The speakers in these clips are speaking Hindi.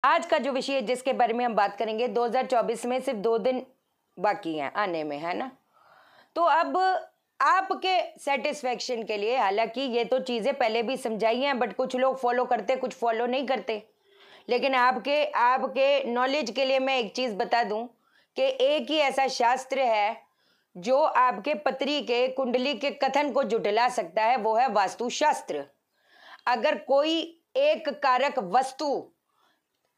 आज का जो विषय है जिसके बारे में हम बात करेंगे, 2024 में सिर्फ 2 दिन बाकी हैं आने में, है ना। तो अब आपके सेटिस्फेक्शन के लिए, हालांकि ये तो चीज़ें पहले भी समझाई हैं, बट कुछ लोग फॉलो करते, कुछ फॉलो नहीं करते। लेकिन आपके आपके नॉलेज के लिए मैं एक चीज़ बता दूं कि एक ही ऐसा शास्त्र है जो आपके पत्री के कुंडली के कथन को जुटला सकता है, वो है वास्तुशास्त्र। अगर कोई एक कारक वस्तु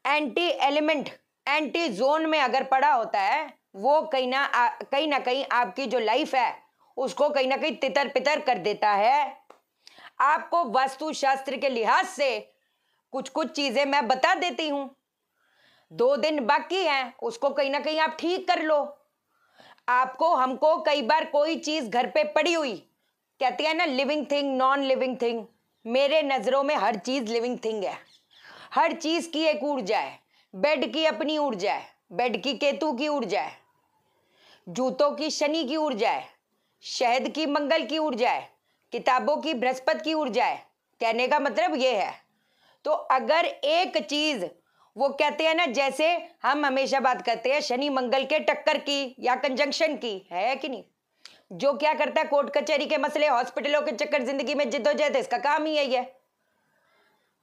एंटी एलिमेंट, एंटी जोन में अगर पड़ा होता है, वो कहीं ना कहीं आपकी जो लाइफ है उसको कहीं ना कहीं तितर पितर कर देता है। आपको वास्तुशास्त्र के लिहाज से कुछ कुछ चीजें मैं बता देती हूं। 2 दिन बाकी हैं, उसको कहीं ना कहीं आप ठीक कर लो। आपको हमको कई बार कोई चीज घर पे पड़ी हुई, कहती है ना living thing non living thing, मेरे नजरों में हर चीज लिविंग थिंग है। हर चीज की एक ऊर्जा है। बेड की अपनी ऊर्जा है, बेड की केतु की ऊर्जा है, जूतों की शनि की ऊर्जा है, शहद की मंगल की ऊर्जा है, किताबों की बृहस्पति की ऊर्जा है। कहने का मतलब ये है। तो अगर एक चीज, वो कहते हैं ना, जैसे हम हमेशा बात करते हैं शनि मंगल के टक्कर की या कंजंक्शन की, है कि नहीं। जो क्या करता है, कोर्ट कचहरी के मसले, हॉस्पिटलों के चक्कर, जिंदगी में जिद्दोजहद, इसका काम ही यही है।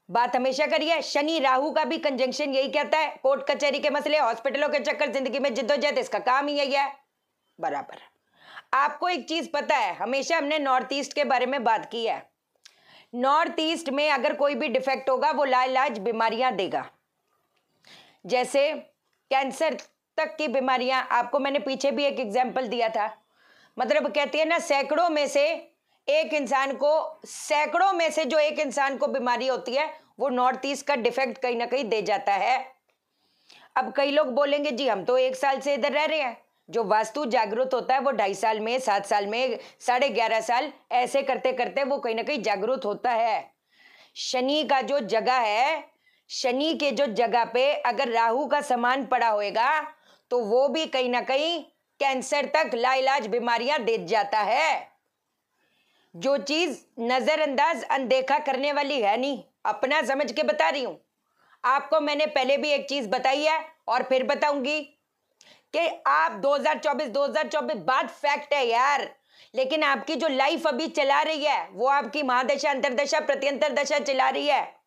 बात हमेशा करिए, शनि राहु का भी कंजंक्शन यही कहता है, कोर्ट कचहरी के मसले, हॉस्पिटलों के चक्कर, जिंदगी में जिद्दोजहद, इसका काम ही यही है। बराबर। आपको एक चीज पता है, हमेशा हमने नॉर्थ ईस्ट के बारे में बात की है। नॉर्थ ईस्ट में अगर कोई भी डिफेक्ट होगा वो लाइलाज बीमारियां देगा। जैसे कैंसर तक की बीमारियां, आपको मैंने पीछे भी एक एग्जाम्पल दिया था। मतलब कहती है ना, सैकड़ों में से जो एक इंसान को बीमारी होती है, वो नॉर्थ ईस्ट का डिफेक्ट कहीं ना कहीं दे जाता है। अब कई लोग बोलेंगे जी हम तो 1 साल से इधर रह रहे हैं। जो वास्तु जागरूक होता है वो 2.5 साल में, 7 साल में, 11.5 साल ऐसे करते करते वो कहीं ना कहीं जागरूक होता है। शनि का जो जगह है, शनि के जो जगह पे अगर राहु का सामान पड़ा होएगा तो वो भी कहीं ना कहीं कैंसर तक लाइलाज बीमारियां दे जाता है। जो चीज नजरअंदाज अनदेखा करने वाली है नहीं, अपना समझ के बता रही हूं। आपको मैंने पहले भी एक चीज बताई है और फिर बताऊंगी कि आप 2024 बात फैक्ट है यार। लेकिन आपकी जो लाइफ अभी चला रही है वो आपकी महादशा, अंतरदशा, प्रत्यंतर दशा चला रही है।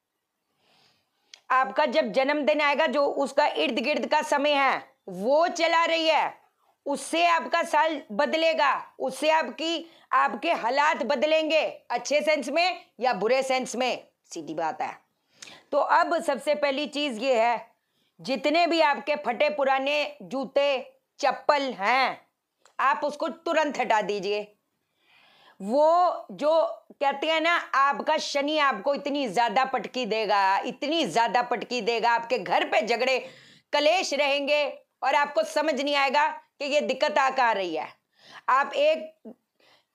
आपका जब जन्मदिन आएगा, जो उसका इर्द गिर्द का समय है वो चला रही है, उससे आपका साल बदलेगा, उससे आपके हालात बदलेंगे, अच्छे सेंस में या बुरे सेंस में, सीधी बात है। तो अब सबसे पहली चीज ये है, जितने भी आपके फटे पुराने जूते चप्पल हैं, आप उसको तुरंत हटा दीजिए। वो जो कहते हैं ना, आपका शनि आपको इतनी ज्यादा पटकी देगा, इतनी ज्यादा पटकी देगा, आपके घर पे झगड़े कलेश रहेंगे और आपको समझ नहीं आएगा कि ये दिक्कत आ कहाँ रही है। आप एक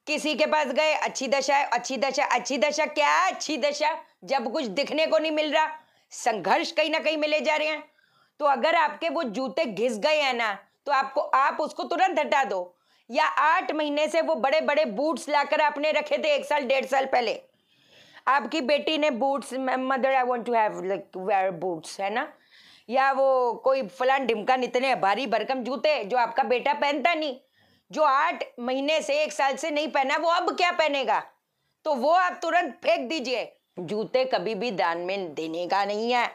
किसी के पास गए, अच्छी दशा है, अच्छी दशा, अच्छी दशा क्या है, अच्छी दशा जब कुछ दिखने को नहीं मिल रहा, संघर्ष कहीं ना कहीं मिले जा रहे हैं। तो अगर आपके वो जूते घिस गए हैं ना, तो आप उसको तुरंत हटा दो। या 8 महीने से वो बड़े बड़े बूट्स लाकर आपने रखे थे 1 साल 1.5 साल पहले, आपकी बेटी ने boots, mother I want to have like wear boots, है ना, या वो कोई फलान ढिमकान, इतने भारी भरकम जूते जो आपका बेटा पहनता नहीं, जो 8 महीने से 1 साल से नहीं पहना, वो अब क्या पहनेगा। तो वो आप तुरंत फेंक दीजिए। जूते कभी भी दान में देने का नहीं है।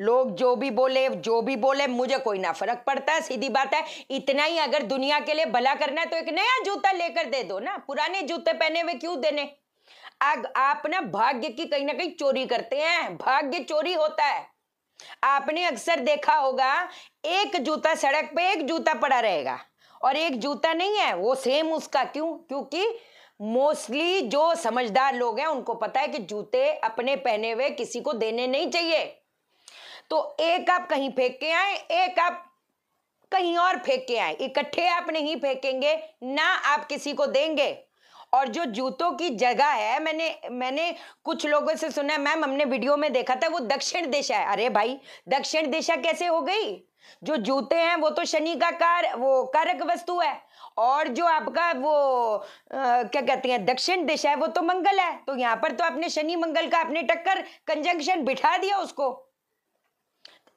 लोग जो भी बोले मुझे कोई ना फर्क पड़ता है, सीधी बात है। इतना ही अगर दुनिया के लिए भला करना है तो एक नया जूता लेकर दे दो ना, पुराने जूते पहने हुए क्यों देने। आप ना भाग्य की कहीं ना कहीं चोरी करते हैं, भाग्य चोरी होता है। आपने अक्सर देखा होगा, एक जूता सड़क पे एक जूता पड़ा रहेगा और एक जूता नहीं है वो सेम उसका, क्यों? क्योंकि मोस्टली जो समझदार लोग हैं उनको पता है कि जूते अपने पहने हुए किसी को देने नहीं चाहिए। तो एक आप कहीं फेंक के आए, एक आप कहीं और फेंक के आए, इकट्ठे आप नहीं फेंकेंगे ना, आप किसी को देंगे। और जो जूतों की जगह है, मैंने कुछ लोगों से सुना, मैम हमने वीडियो में देखा था वो दक्षिण दिशा है। अरे भाई, दक्षिण दिशा कैसे हो गई? जो जूते हैं वो तो शनि का वो कारक वस्तु है, और जो आपका वो क्या कहते हैं दक्षिण दिशा है वो तो मंगल है। तो यहाँ पर तो आपने शनि मंगल का आपने टक्कर कंजंक्शन बिठा दिया उसको।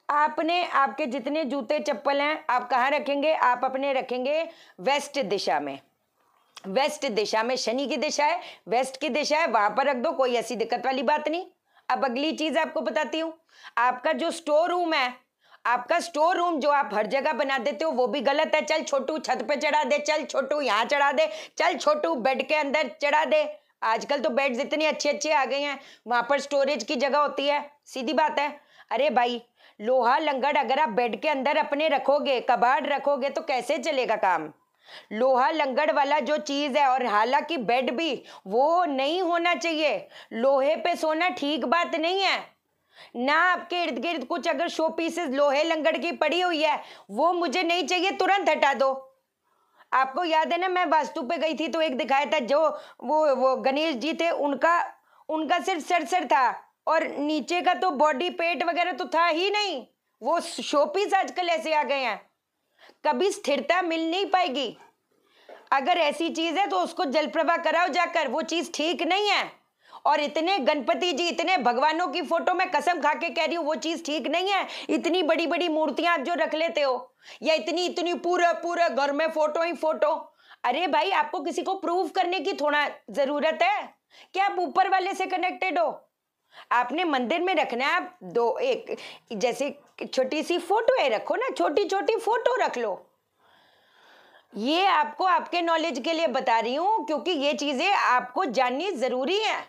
आपने आपके जितने जूते चप्पल हैं आप कहाँ रखेंगे? आप अपने रखेंगे वेस्ट दिशा में। वेस्ट दिशा में शनि की दिशा है, वेस्ट की दिशा है, वहां पर रख दो, कोई ऐसी दिक्कत वाली बात नहीं। अब अगली चीज आपको बताती हूँ, आपका जो स्टोर रूम है, आपका स्टोर रूम जो आप हर जगह बना देते हो वो भी गलत है। चल छोटू छत पे चढ़ा दे, चल छोटू यहाँ चढ़ा दे, चल छोटू बेड के अंदर चढ़ा दे। आजकल तो बेड्स इतने अच्छे अच्छे आ गए हैं, वहां पर स्टोरेज की जगह होती है, सीधी बात है। अरे भाई, लोहा लंगड़ अगर आप बेड के अंदर अपने रखोगे, कबाड़ रखोगे, तो कैसे चलेगा काम? लोहा लंगड़ वाला जो चीज है, और हालांकि बेड भी वो नहीं होना चाहिए, लोहे पे सोना ठीक बात नहीं है ना। आपके इर्द गिर्द कुछ अगर शो पीसेस लोहे लंगड़ की पड़ी हुई है, वो मुझे नहीं चाहिए, तुरंत हटा दो। आपको याद है ना, मैं वास्तु पे गई थी तो एक दिखाया था, जो वो गणेश जी थे, उनका उनका सिर्फ सर था और नीचे का तो बॉडी पेट वगैरह तो था ही नहीं। वो शो पीस आजकल ऐसे आ गए हैं, कभी स्थिरता मिल नहीं पाएगी। अगर ऐसी चीज है तो उसको जल प्रवाह कराओ जाकर, वो चीज ठीक नहीं है। और इतने गणपति जी, इतने भगवानों की फोटो, मैं कसम खा के कह रही हूँ, वो चीज ठीक नहीं है। इतनी बड़ी बड़ी मूर्तियां आप जो रख लेते हो, या इतनी इतनी पूरा पूरा घर में फोटो ही फोटो। अरे भाई, आपको किसी को प्रूव करने की थोड़ा जरूरत है कि आप ऊपर वाले से कनेक्टेड हो। आपने मंदिर में रखना है, आप दो एक जैसे छोटी सी फोटो है रखो ना, छोटी छोटी फोटो रख लो। ये आपको आपके नॉलेज के लिए बता रही हूं, क्योंकि ये चीजें आपको जाननी जरूरी है।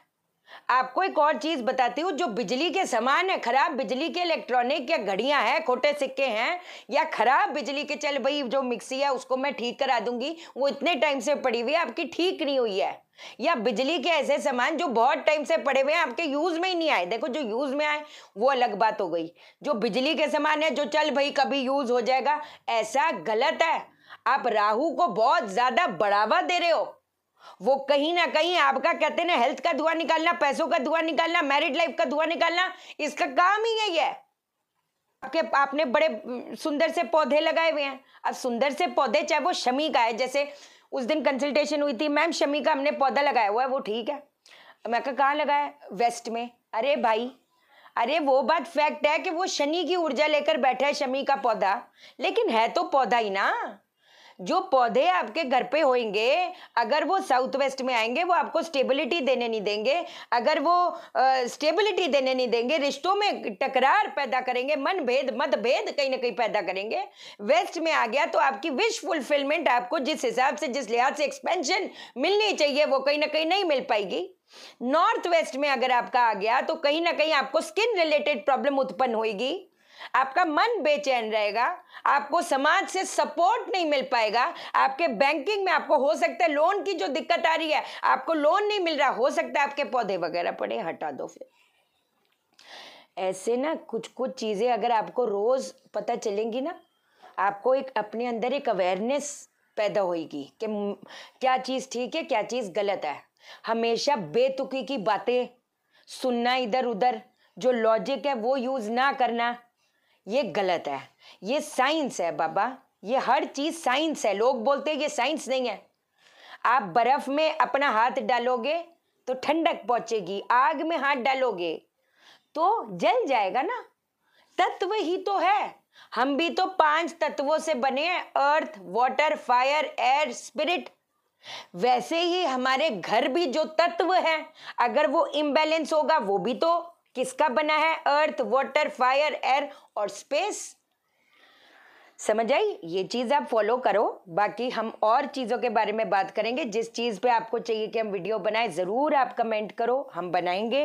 आपको एक और चीज बताती हूँ, जो बिजली के सामान है, खराब बिजली के इलेक्ट्रॉनिक, या घड़ियां हैं, खोटे सिक्के हैं, या खराब बिजली के, चल भाई जो मिक्सी है उसको मैं ठीक करा दूंगी, वो इतने टाइम से पड़ी हुई है, आपकी ठीक नहीं हुई है। या बिजली के ऐसे सामान जो बहुत टाइम से पड़े हुए हैं, आपके यूज में ही नहीं आए। देखो, जो यूज में आए वो अलग बात हो गई, जो बिजली के सामान है जो चल भाई कभी यूज हो जाएगा, ऐसा गलत है। आप राहु को बहुत ज्यादा बढ़ावा दे रहे हो। वो कहीं ना कहीं आपका, कहते हैं ना, हेल्थ का धुआं निकालना, पैसों का धुआं निकालना, मैरिड लाइफ का धुआं निकालना, इसका काम ही यही है। आपने बड़े सुंदर से पौधे लगाए हुए हैं। अब सुंदर से पौधे, चाहे वो शमी का है, जैसे उस दिन कंसल्टेशन हुई थी, मैम शमी का हमने पौधा लगाया हुआ है, वो ठीक है। मैं कहा लगाया? वेस्ट में। अरे भाई, अरे वो बात फैक्ट है कि वो शनि की ऊर्जा लेकर बैठा है शमी का पौधा, लेकिन है तो पौधा ही ना। जो पौधे आपके घर पे होंगे, अगर वो साउथ वेस्ट में आएंगे, वो आपको स्टेबिलिटी देने नहीं देंगे। अगर वो स्टेबिलिटी देने नहीं देंगे, रिश्तों में टकरार पैदा करेंगे, मनभेद मतभेद कहीं ना कहीं पैदा करेंगे। वेस्ट में आ गया तो आपकी विश फुलफिलमेंट, आपको जिस हिसाब से, जिस लिहाज से एक्सपेंशन मिलनी चाहिए, वो कहीं ना कहीं नहीं मिल पाएगी। नॉर्थ वेस्ट में अगर आपका आ गया तो कहीं ना कहीं आपको स्किन रिलेटेड प्रॉब्लम उत्पन्न होगी, आपका मन बेचैन रहेगा, आपको समाज से सपोर्ट नहीं मिल पाएगा, आपके बैंकिंग में आपको हो सकता है लोन की जो दिक्कत आ रही है, आपको लोन नहीं मिल रहा, हो सकता है आपके पौधे वगैरह पड़े, हटा दो। फिर ऐसे ना कुछ कुछ चीजें अगर आपको रोज पता चलेंगी ना, आपको एक अपने अंदर एक अवेयरनेस पैदा होगी कि क्या चीज ठीक है, क्या चीज गलत है। हमेशा बेतुकी की बातें सुनना, इधर उधर जो लॉजिक है वो यूज ना करना, ये गलत है। ये साइंस है बाबा, ये हर चीज साइंस है। लोग बोलते हैं ये साइंस नहीं है। आप बर्फ में अपना हाथ डालोगे तो ठंडक पहुंचेगी, आग में हाथ डालोगे तो जल जाएगा ना। तत्व ही तो है। हम भी तो 5 तत्वों से बने हैं, अर्थ, वाटर, फायर, एयर, स्पिरिट। वैसे ही हमारे घर भी जो तत्व है, अगर वो इम्बैलेंस होगा, वो भी तो किसका बना है? अर्थ, वाटर, फायर, एयर और स्पेस। समझ आई? ये चीज आप फॉलो करो। बाकी हम और चीजों के बारे में बात करेंगे। जिस चीज पे आपको चाहिए कि हम वीडियो बनाएं, जरूर आप कमेंट करो, हम बनाएंगे।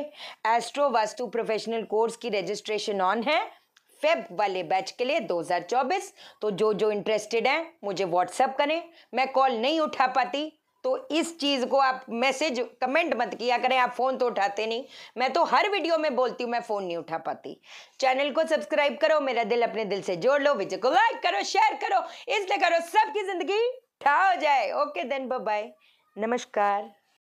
एस्ट्रो वास्तु प्रोफेशनल कोर्स की रजिस्ट्रेशन ऑन है फेब वाले बैच के लिए 2024। तो जो जो इंटरेस्टेड हैं मुझे व्हाट्सएप करें। मैं कॉल नहीं उठा पाती तो इस चीज को आप मैसेज कमेंट मत किया करें, आप फोन तो उठाते नहीं। मैं तो हर वीडियो में बोलती हूँ मैं फोन नहीं उठा पाती। चैनल को सब्सक्राइब करो, मेरा दिल अपने दिल से जोड़ लो, वीडियो को लाइक करो, शेयर करो, इसलिए करो सबकी जिंदगी ठा हो जाए। ओके देन, बाय बाय, नमस्कार।